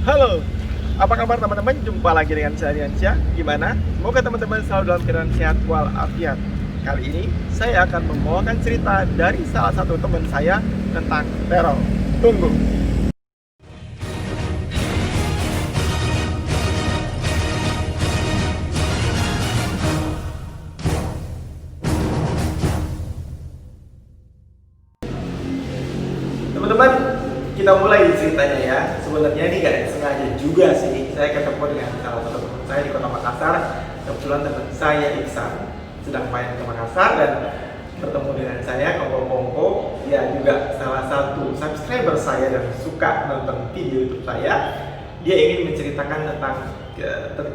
Halo, apa kabar teman-teman? Jumpa lagi dengan saya Diansyah. Gimana? Semoga teman-teman selalu dalam keadaan sehat walafiat. Kali ini saya akan membawakan cerita dari salah satu teman saya tentang teror. Tunggu. Teman-teman, kita mulai ceritanya ya. Sebenarnya ini gak sengaja juga sih. Saya ketemu dengan salah satu teman saya di kota Makassar. Kebetulan teman saya Iksan sedang main ke Makassar dan bertemu dengan saya Kongko. Dia juga salah satu subscriber saya dan suka nonton video YouTube saya. Dia ingin menceritakan tentang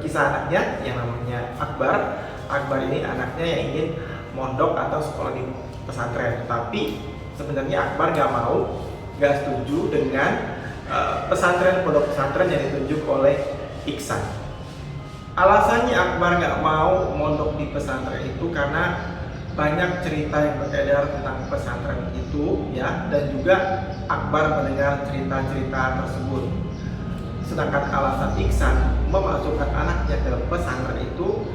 kisah anaknya yang namanya Akbar. Akbar ini anaknya yang ingin mondok atau sekolah di pesantren, tapi sebenarnya Akbar gak setuju dengan pondok pesantren yang ditunjuk oleh Iksan. Alasannya Akbar gak mau mondok di pesantren itu karena banyak cerita yang beredar tentang pesantren itu ya, dan juga Akbar mendengar cerita-cerita tersebut. Sedangkan alasan Iksan memasukkan anaknya ke pesantren itu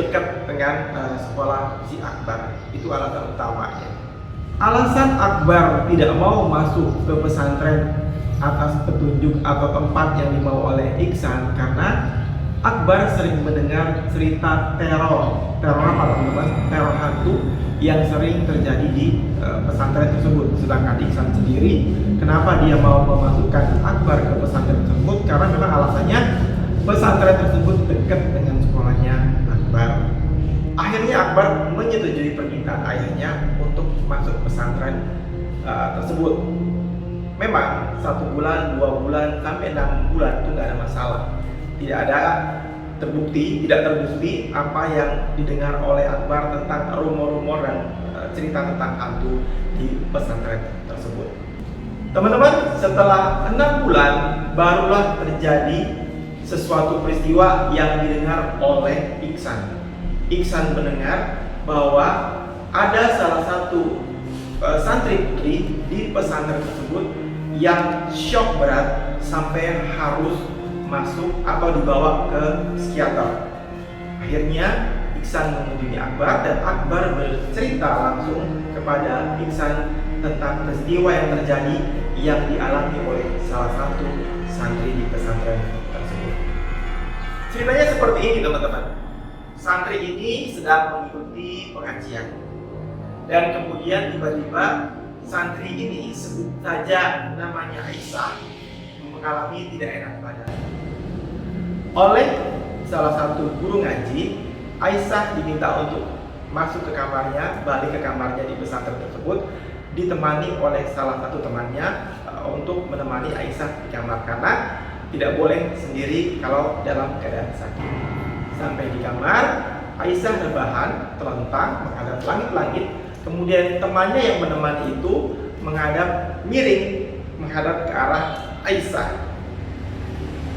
dekat dengan sekolah si Akbar. Itu alasan utamanya. Alasan Akbar tidak mau masuk ke pesantren atas petunjuk atau tempat yang dimau oleh Iksan karena Akbar sering mendengar cerita teror apa teman-teman? Teror hantu yang sering terjadi di pesantren tersebut. Sedangkan Iksan sendiri, kenapa dia mau memasukkan Akbar ke pesantren tersebut? Karena memang alasannya pesantren tersebut dekat dengan sekolahnya Akbar. Akhirnya Akbar menyetujui permintaan ayahnya untuk masuk pesantren tersebut. Memang 1 bulan, 2 bulan, sampai 6 bulan itu nggak ada masalah. Tidak terbukti apa yang didengar oleh Akbar tentang rumor-rumor dan cerita tentang hantu di pesantren tersebut. Teman-teman, setelah 6 bulan barulah terjadi sesuatu peristiwa yang didengar oleh Iksan. Iksan mendengar bahwa ada salah satu santri putri di pesantren tersebut yang shock berat sampai harus masuk atau dibawa ke psikiater. Akhirnya Iksan mengunjungi Akbar dan Akbar bercerita langsung kepada Iksan tentang peristiwa yang terjadi yang dialami oleh salah satu santri di pesantren tersebut. Ceritanya seperti ini teman-teman. Santri ini sedang mengikuti pengajian dan kemudian tiba-tiba santri ini, sebut saja namanya Aisyah, mengalami tidak enak badan. Oleh salah satu guru ngaji, Aisyah diminta untuk masuk ke kamarnya, balik ke kamarnya di pesantren tersebut, ditemani oleh salah satu temannya untuk menemani Aisyah di kamar karena tidak boleh sendiri kalau dalam keadaan sakit. Sampai di kamar, Aisyah rebahan, terlentang, menghadap langit-langit. Kemudian temannya yang menemani itu menghadap miring, menghadap ke arah Aisyah.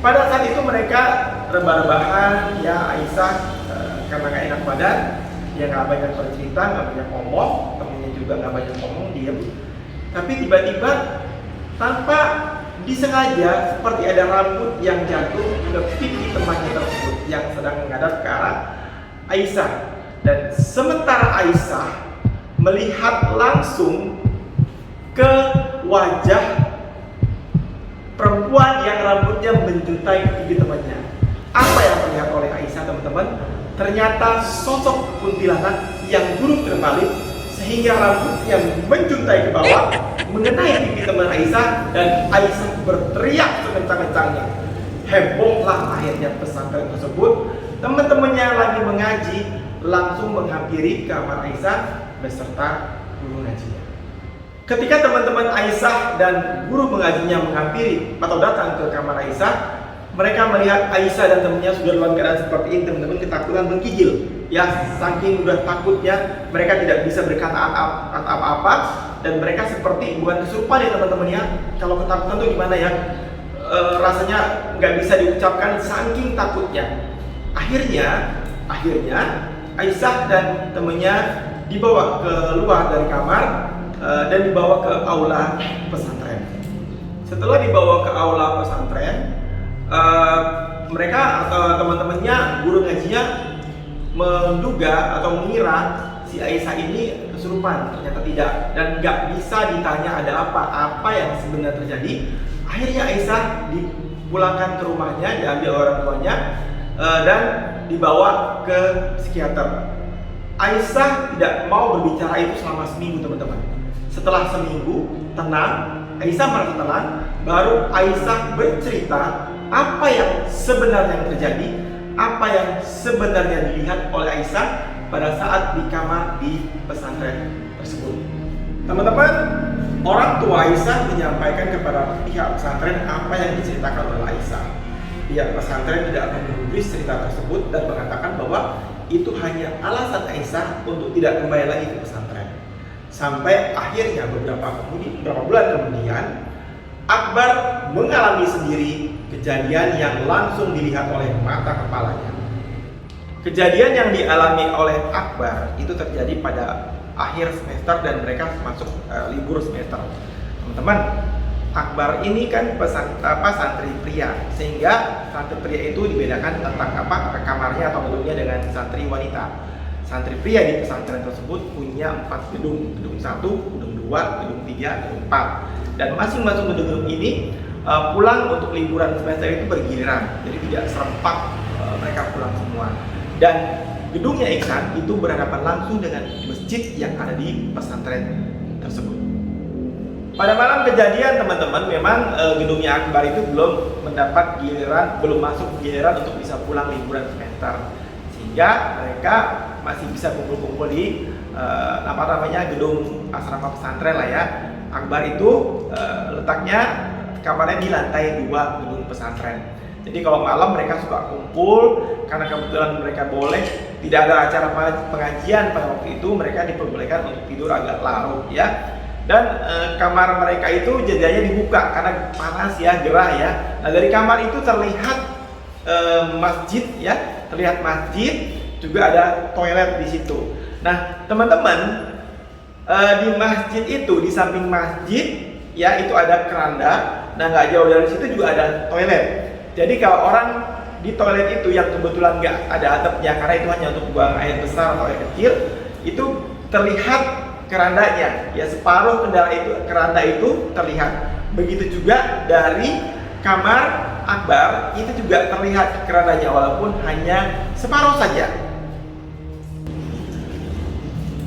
Pada saat itu mereka rebah-rebahan, ya Aisyah karena gak enak badan, dia gak banyak bercerita, gak banyak ngomong, temennya juga gak banyak ngomong, diem. Tapi tiba-tiba tanpa disengaja seperti ada rambut yang jatuh ke pipi temannya tersebut yang sedang menghadap ke arah Aisyah. Dan sementara Aisyah melihat langsung ke wajah perempuan yang rambutnya menjuntai pipi temannya. Apa yang terlihat oleh Aisyah teman-teman? Ternyata sosok kuntilanak yang burung terbalik sehingga rambutnya menjuntai ke bawah mengenai pipi teman Aisyah dan Aisyah berteriak sekencang-kencangnya. Hebohlah akhirnya pesantren tersebut. Teman-temannya lagi mengaji langsung menghampiri kamar Aisyah beserta guru ngajinya. Ketika teman-teman Aisyah dan guru mengajinya menghampiri atau datang ke kamar Aisyah, mereka melihat Aisyah dan temannya sudah dalam keadaan seperti ini. Teman-teman ketakutan menggigil. Ya, saking udah takutnya mereka tidak bisa berkata apa-apa dan mereka seperti bukan kesurupan ya teman-teman ya. Kalau ketakutan tuh gimana ya? Rasanya nggak bisa diucapkan saking takutnya. Akhirnya Aisyah dan temannya dibawa keluar dari kamar dan dibawa ke aula pesantren. Setelah dibawa ke aula pesantren, mereka atau teman-temannya, guru ngajinya menduga atau mengira si Aisyah ini kesurupan. Ternyata tidak, dan nggak bisa ditanya ada apa yang sebenarnya terjadi. Akhirnya Aisyah dipulangkan ke rumahnya, diambil orang tuanya, dan dibawa ke psikiater. Aisyah tidak mau berbicara itu selama seminggu, teman-teman. Setelah seminggu tenang, Aisyah merasa tenang, baru Aisyah bercerita apa yang sebenarnya terjadi, apa yang sebenarnya dilihat oleh Aisyah pada saat di kamar di pesantren tersebut. Teman-teman, orang tua Aisyah menyampaikan kepada pihak pesantren apa yang diceritakan oleh Aisyah. Pihak pesantren tidak menggubris cerita tersebut dan mengatakan bahwa itu hanya alasan Aisyah untuk tidak kembali lagi ke pesantren. Sampai akhirnya beberapa bulan kemudian, Akbar mengalami sendiri kejadian yang langsung dilihat oleh mata kepalanya. Kejadian yang dialami oleh Akbar itu terjadi pada akhir semester dan mereka masuk libur semester. Teman-teman, Akbar ini kan santri pria, sehingga santri pria itu dibedakan tentang kamarnya atau gedungnya dengan santri wanita. Santri pria di pesantren tersebut punya 4 gedung, gedung 1, gedung 2, gedung 3, gedung 4. Dan masing-masing gedung ini pulang untuk liburan semester itu bergiliran, jadi tidak serempak mereka pulang semua. Dan gedungnya Iksan itu berhadapan langsung dengan masjid yang ada di pesantren tersebut. Pada malam kejadian, teman-teman, memang gedungnya Akbar itu belum mendapat giliran, belum masuk giliran untuk bisa pulang liburan semester, sehingga mereka masih bisa kumpul-kumpul di gedung asrama pesantren lah ya. Akbar itu letaknya kamarnya di lantai 2 gedung pesantren. Jadi kalau malam mereka suka kumpul, karena kebetulan mereka boleh, tidak ada acara pengajian pada waktu itu, mereka diperbolehkan untuk tidur agak larut ya. Dan kamar mereka itu jendelanya dibuka karena panas ya, gerah ya. Nah, dari kamar itu terlihat masjid ya, terlihat masjid, juga ada toilet di situ. Nah, teman-teman, di masjid itu, di samping masjid ya, itu ada keranda. Nah, nggak jauh dari situ juga ada toilet. Jadi kalau orang di toilet itu yang kebetulan nggak ada atapnya, karena itu hanya untuk buang air besar atau air kecil, itu terlihat kerandanya ya, separuh keranda itu terlihat. Begitu juga dari kamar Akbar itu juga terlihat kerandanya, walaupun hanya separuh saja.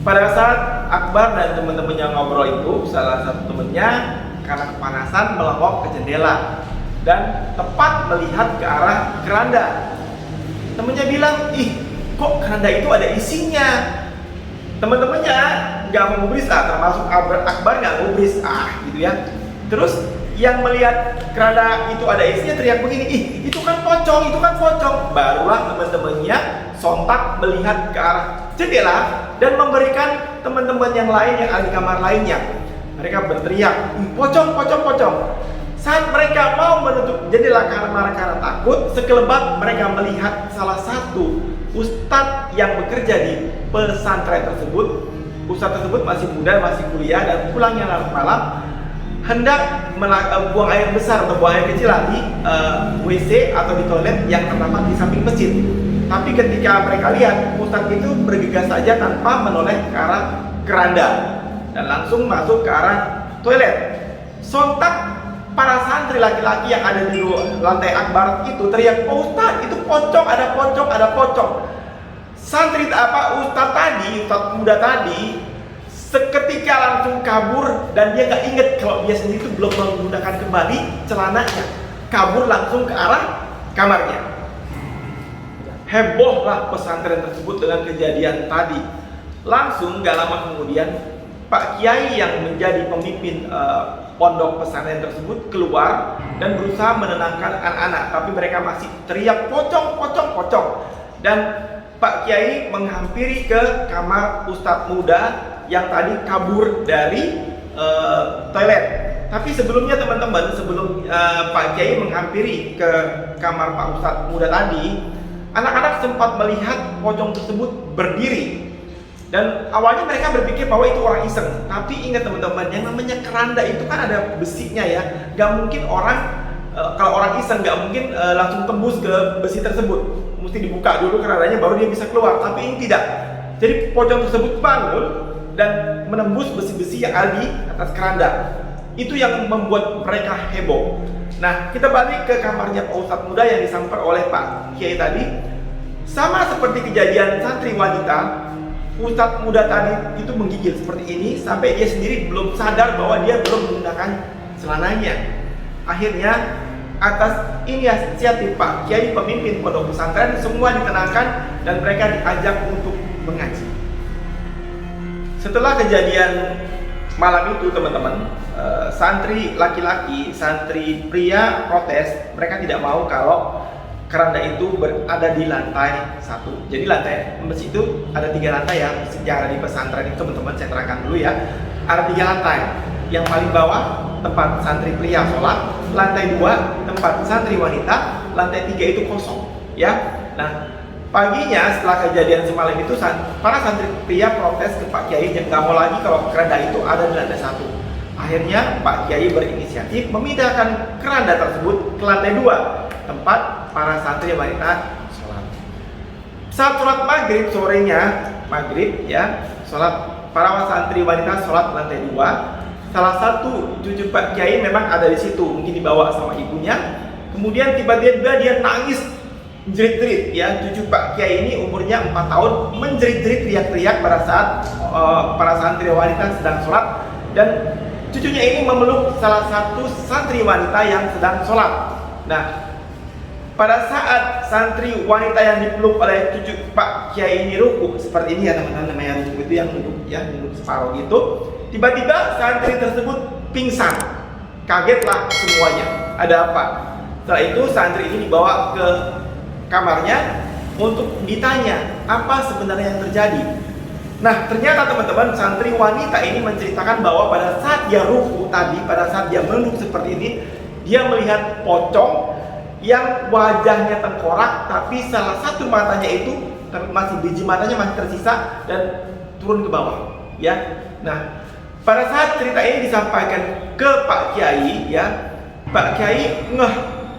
Pada saat Akbar dan teman-temannya ngobrol itu, salah satu temannya karena kepanasan melongok ke jendela dan tepat melihat ke arah keranda. Temennya bilang, ih, kok keranda itu ada isinya? Teman-temannya nggak menggubris, termasuk Akbar nggak menggubris, gitu ya. Terus yang melihat keranda itu ada isinya teriak begini, ih, itu kan pocong, itu kan pocong. Barulah teman-temannya sontak melihat ke arah jendela dan memberikan teman-teman yang lain yang ada di kamar lainnya. Mereka berteriak, pocong, pocong, pocong. Saat mereka mau menutup jendela karena takut, sekelebat mereka melihat salah satu ustadz yang bekerja di pesantren tersebut. Ustadz tersebut masih muda, masih kuliah, dan pulangnya larut malam hendak buang air besar atau buang air kecil di WC atau di toilet yang terdapat di samping masjid. Tapi ketika mereka lihat, ustadz itu bergegas saja tanpa menoleh ke arah keranda dan langsung masuk ke arah toilet. Sontak para santri laki-laki yang ada di lantai Akbar itu teriak, "Oh, Ustaz, itu pocong, ada pocong, ada pocong." Santri ustadz muda tadi seketika langsung kabur, dan dia nggak inget kalau dia sendiri itu belum menggunakan kembali celananya. Kabur langsung ke arah kamarnya. Hebohlah pesantren tersebut dengan kejadian tadi. Langsung gak lama kemudian, Pak Kiai yang menjadi pemimpin pondok pesantren tersebut keluar dan berusaha menenangkan anak-anak, tapi mereka masih teriak pocong, pocong, pocong. Dan Pak Kiai menghampiri ke kamar ustadz muda yang tadi kabur dari toilet. Tapi sebelumnya teman-teman, sebelum Pak Kiai menghampiri ke kamar Pak ustadz muda tadi, anak-anak sempat melihat pocong tersebut berdiri Dan awalnya mereka berpikir bahwa itu orang iseng. Tapi ingat teman-teman, yang namanya keranda itu kan ada besinya ya. Gak mungkin orang, kalau orang iseng gak mungkin langsung tembus ke besi tersebut. Mesti dibuka dulu kerandanya baru dia bisa keluar. Tapi ini tidak. Jadi pocong tersebut bangun dan menembus besi-besi yang ada di atas keranda. Itu yang membuat mereka heboh. Nah, kita balik ke kamarnya Pak Ustadz muda yang disamper oleh Pak Kiai tadi. Sama seperti kejadian santri wanita, Ustadz muda tadi itu menggigil seperti ini sampai dia sendiri belum sadar bahwa dia belum menggunakan celananya. Akhirnya atas inisiatif Pak Kiai pemimpin pondok pesantren, semua ditenangkan dan mereka diajak untuk mengaji. Setelah kejadian malam itu teman-teman, santri laki-laki, santri pria protes. Mereka tidak mau kalau keranda itu berada di lantai 1. Jadi lantai masjid itu ada 3 lantai ya. Masjid yang ada di pesantren itu teman-teman saya terangkan dulu ya. Ada 3 lantai. Yang paling bawah tempat santri pria sholat, lantai 2 tempat santri wanita, lantai 3 itu kosong ya. Nah, paginya setelah kejadian semalam itu para santri pria protes ke Pak Kiai yang nggak mau lagi kalau keranda itu ada di lantai 1. Akhirnya Pak Kiai berinisiatif memindahkan keranda tersebut ke lantai 2 tempat para santri wanita sholat. Saat sholat maghrib sorenya, maghrib ya, sholat para santri wanita sholat lantai 2. Salah satu cucu Pak Kiai memang ada di situ, mungkin dibawa sama ibunya. Kemudian tiba-tiba dia nangis menjerit-jerit ya. Cucu Pak Kiai ini umurnya 4 tahun, menjerit-jerit teriak-teriak pada saat para santri wanita sedang sholat, dan cucunya ini memeluk salah satu santri wanita yang sedang sholat. Nah, pada saat santri wanita yang dipeluk oleh cucu Pak Kiai ini ruku, seperti ini ya teman-teman, namanya ruku itu yang duduk ya, duduk separuh gitu. Tiba-tiba santri tersebut pingsan. Kagetlah semuanya. Ada apa? Setelah itu santri ini dibawa ke kamarnya untuk ditanya apa sebenarnya yang terjadi. Nah, ternyata teman-teman, santri wanita ini menceritakan bahwa pada saat dia ruku tadi, pada saat dia menunduk seperti ini, dia melihat pocong yang wajahnya tengkorak, tapi salah satu matanya itu masih, biji matanya masih tersisa dan turun ke bawah ya. Nah, pada saat cerita ini disampaikan ke Pak Kiai ya, Pak Kiai ngeh,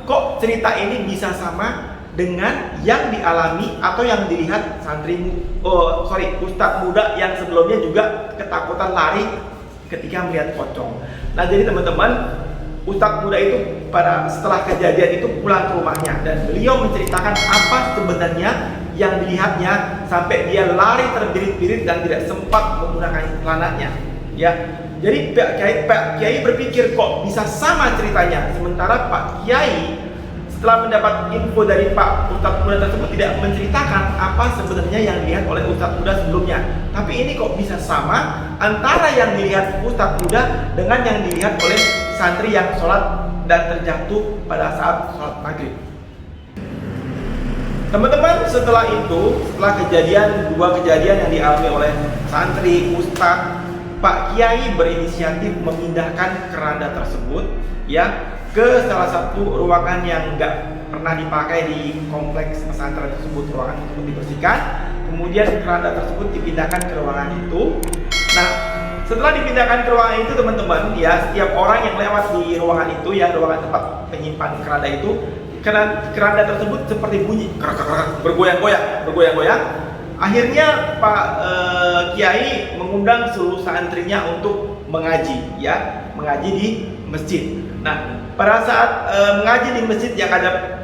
kok cerita ini bisa sama dengan yang dialami atau yang dilihat Ustadz muda yang sebelumnya juga ketakutan lari ketika melihat pocong. Nah, jadi teman-teman, Ustadz muda itu setelah kejadian itu pulang ke rumahnya dan beliau menceritakan apa sebenarnya yang dilihatnya sampai dia lari terbirit-birit dan tidak sempat menggunakan celananya ya. Jadi Pak Kiai berpikir kok bisa sama ceritanya, sementara Pak Kiai setelah mendapat info dari Pak Ustadz muda tersebut tidak menceritakan apa sebenarnya yang dilihat oleh Ustadz muda sebelumnya. Tapi ini kok bisa sama antara yang dilihat Ustadz muda dengan yang dilihat oleh santri yang sholat dan terjatuh pada saat sholat maghrib. Teman-teman, setelah kejadian, 2 kejadian yang dialami oleh santri Ustadz, Pak Kiai berinisiatif memindahkan keranda tersebut ya ke salah satu ruangan yang nggak pernah dipakai di kompleks pesantren tersebut. Ruangan tersebut dibersihkan, kemudian keranda tersebut dipindahkan ke ruangan itu. Nah, setelah dipindahkan ke ruangan itu teman-teman ya, setiap orang yang lewat di ruangan itu ya, ruangan tempat penyimpan keranda itu, keranda tersebut seperti bunyi bergoyang-goyang. Akhirnya Pak Kiai mengundang seluruh santrinya untuk mengaji ya, mengaji di masjid. Nah, pada saat mengaji di masjid yang ada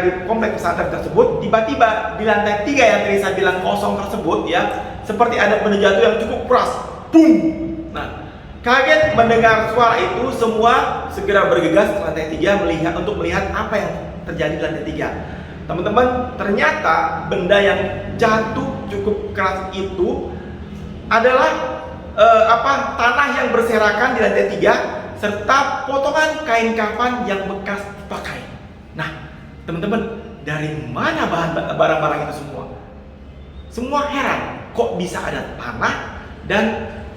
di kompleks pesantren tersebut, tiba-tiba di lantai 3 yang tadi saya bilang kosong tersebut ya, seperti ada benda jatuh yang cukup keras. Boom. Nah, kaget mendengar suara itu, semua segera bergegas ke lantai 3 untuk melihat apa yang terjadi di lantai 3. Teman-teman, ternyata benda yang jatuh cukup keras itu adalah tanah yang berserakan di lantai 3 serta potongan kain kafan yang bekas dipakai. Nah, teman-teman, dari mana barang-barang itu semua? Semua heran, kok bisa ada tanah dan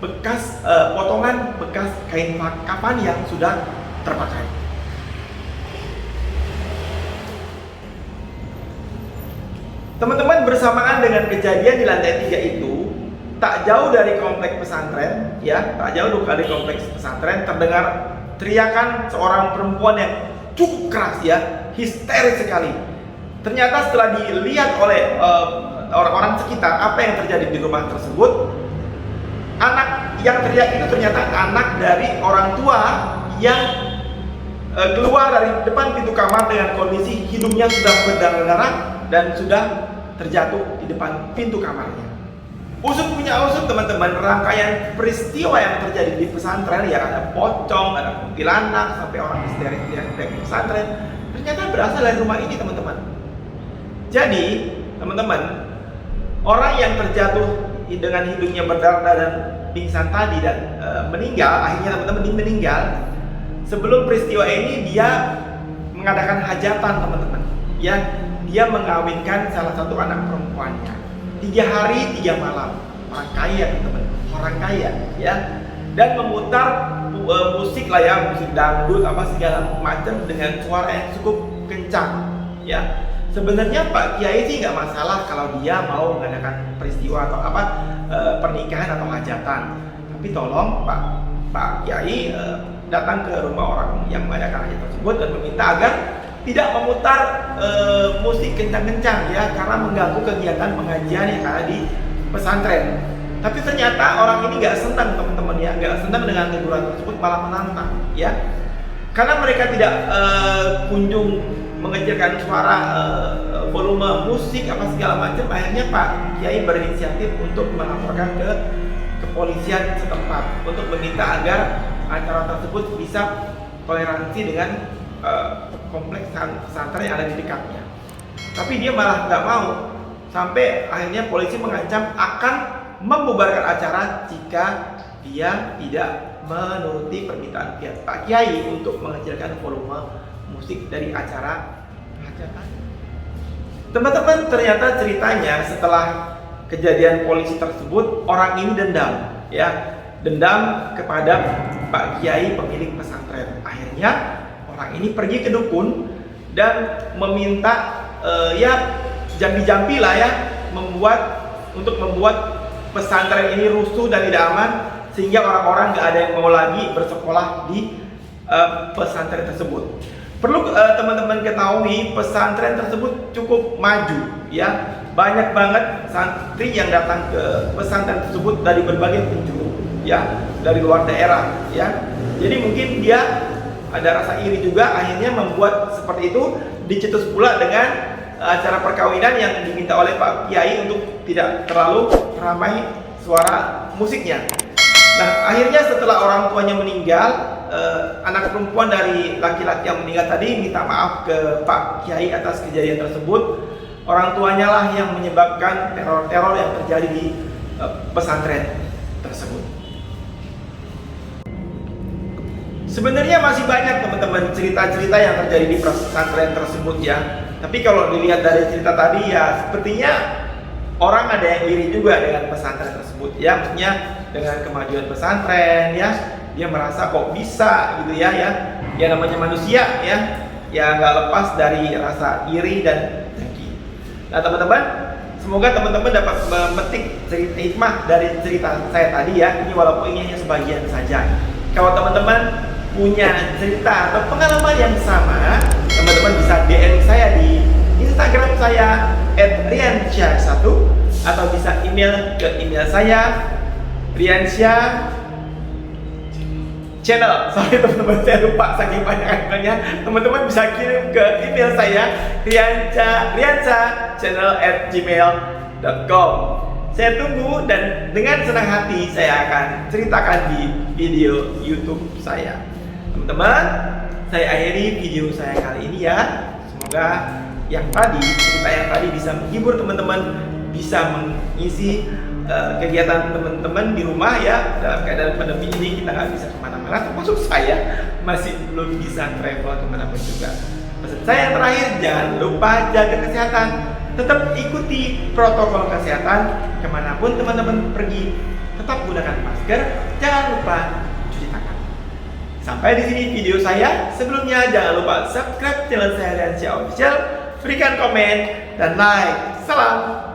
bekas potongan bekas kain kafan yang sudah terpakai. Teman-teman, bersamaan dengan kejadian di lantai 3 itu, tak jauh dari kompleks pesantren, ya, tak jauh dari kompleks pesantren terdengar teriakan seorang perempuan yang cukup keras, ya, histeris sekali. Ternyata setelah dilihat oleh orang-orang sekitar apa yang terjadi di rumah tersebut, anak yang teriak itu ternyata anak dari orang tua yang keluar dari depan pintu kamar dengan kondisi hidungnya sudah berdarah-darah dan sudah terjatuh di depan pintu kamarnya. Usut punya usut teman-teman, rangkaian peristiwa yang terjadi di pesantren, ya, ada pocong, ada kuntilanak, sampai orang histeris di pesantren, ternyata berasal dari rumah ini teman-teman. Jadi teman-teman, orang yang terjatuh dengan hidungnya berdarah dan pingsan tadi dan meninggal, akhirnya teman-teman meninggal. Sebelum peristiwa ini dia mengadakan hajatan teman-teman, ya, dia mengawinkan salah satu anak perempuannya. 3 hari 3 malam, orang kaya teman-teman, orang kaya, ya, dan memutar musik lah, ya, musik dangdut apa segala macam dengan suara yang cukup kencang, ya. Sebenarnya Pak Kiai sih nggak masalah kalau dia mau mengadakan peristiwa atau apa pernikahan atau hajatan, tapi tolong Pak Kiai datang ke rumah orang yang mengadakan hajatan tersebut dan meminta agar tidak memutar musik kencang-kencang, ya, karena mengganggu kegiatan pengajian yang ada di pesantren. Tapi ternyata orang ini nggak senang teman-teman, ya, nggak senang dengan teguran tersebut, malah menantang, ya, karena mereka tidak kunjung mengecilkan suara volume musik apa segala macam. Akhirnya Pak Kiai berinisiatif untuk melaporkan ke kepolisian setempat untuk meminta agar acara tersebut bisa toleransi dengan kompleks pesantren yang ada di dekatnya. Tapi dia malah nggak mau, sampai akhirnya polisi mengancam akan membubarkan acara jika dia tidak menuruti permintaan pihak Pak Kiai untuk mengecilkan volume musik dari acara hajatan. Teman-teman, ternyata ceritanya setelah kejadian polisi tersebut, orang ini dendam, ya, dendam kepada Pak Kiai pemilik pesantren. Akhirnya orang ini pergi ke dukun dan meminta ya, jambi-jambi lah, ya, untuk membuat pesantren ini rusuh dan tidak aman, sehingga orang-orang nggak ada yang mau lagi bersekolah di pesantren tersebut. Perlu teman-teman ketahui, pesantren tersebut cukup maju, ya, banyak banget santri yang datang ke pesantren tersebut dari berbagai penjuru, ya, dari luar daerah, ya. Jadi mungkin dia ada rasa iri juga, akhirnya membuat seperti itu, dicetus pula dengan acara perkawinan yang diminta oleh Pak Kiai untuk tidak terlalu ramai suara musiknya. Nah, akhirnya setelah orang tuanya meninggal, anak perempuan dari laki-laki yang meninggal tadi minta maaf ke Pak Kiai atas kejadian tersebut. Orang tuanya lah yang menyebabkan teror-teror yang terjadi di pesantren tersebut. Sebenarnya masih banyak teman-teman cerita-cerita yang terjadi di pesantren tersebut, ya. Tapi kalau dilihat dari cerita tadi, ya, sepertinya orang ada yang iri juga dengan pesantren tersebut, ya. Maksudnya dengan kemajuan pesantren, ya, dia merasa kok bisa gitu, ya, ya namanya manusia, ya nggak lepas dari rasa iri dan dengki. Nah teman-teman, semoga teman-teman dapat memetik cerita hikmah dari cerita saya tadi, ya. Ini walaupun ini hanya sebagian saja. Kalau teman-teman punya cerita atau pengalaman yang sama, teman-teman bisa DM saya di Instagram saya @riansyah1 atau bisa email ke email saya Riansyah channel. Sorry teman-teman, saya lupa saking banyak emailnya. Teman-teman bisa kirim ke email saya riansyah@gmail.com. Saya tunggu dan dengan senang hati saya akan ceritakan di video YouTube saya. Teman-teman, saya akhiri video saya kali ini, ya. Semoga cerita yang tadi bisa menghibur teman-teman, bisa mengisi kegiatan teman-teman di rumah, ya. Dalam keadaan pandemi ini kita nggak bisa kemana-mana, termasuk saya masih belum bisa travel kemana-mana juga. Pesan saya yang terakhir, jangan lupa jaga kesehatan, tetap ikuti protokol kesehatan kemanapun teman-teman pergi, tetap gunakan masker, jangan lupa cuci tangan. Sampai di sini video saya. Sebelumnya jangan lupa subscribe channel saya Riansyah Official, berikan komen dan like. Salam.